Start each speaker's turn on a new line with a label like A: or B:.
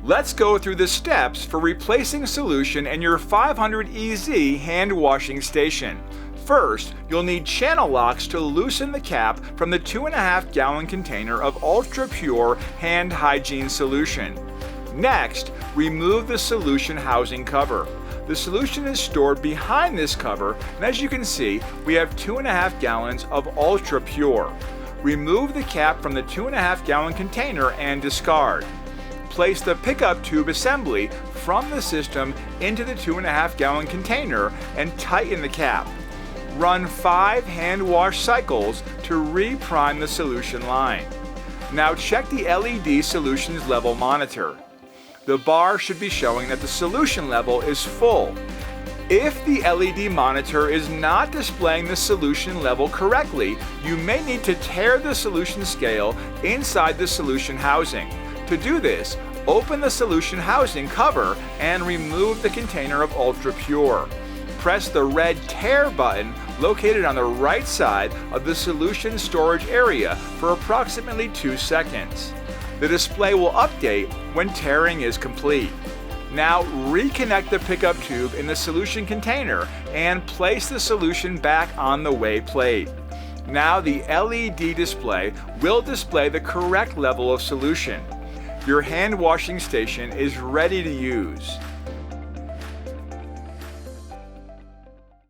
A: Let's go through the steps for replacing solution in your 500EZ hand washing station. First, you'll need channel locks to loosen the cap from the 2.5 gallon container of ultra pure hand hygiene solution. Next, remove the solution housing cover. The solution is stored behind this cover, and as you can see, we have 2.5 gallons of ultra pure. Remove the cap from the 2.5 gallon container and discard. Place the pickup tube assembly from the system into the 2.5 gallon container and tighten the cap. Run 5 hand wash cycles to reprime the solution line. Now check the LED solutions level monitor. The bar should be showing that the solution level is full. If the LED monitor is not displaying the solution level correctly, you may need to tear the solution scale inside the solution housing. To do this, open the solution housing cover and remove the container of ultra pure. Press the red tear button located on the right side of the solution storage area for approximately 2 seconds. The display will update when tearing is complete. Now reconnect the pickup tube in the solution container and place the solution back on the weigh plate. Now the LED display will display the correct level of solution. Your hand washing station is ready to use.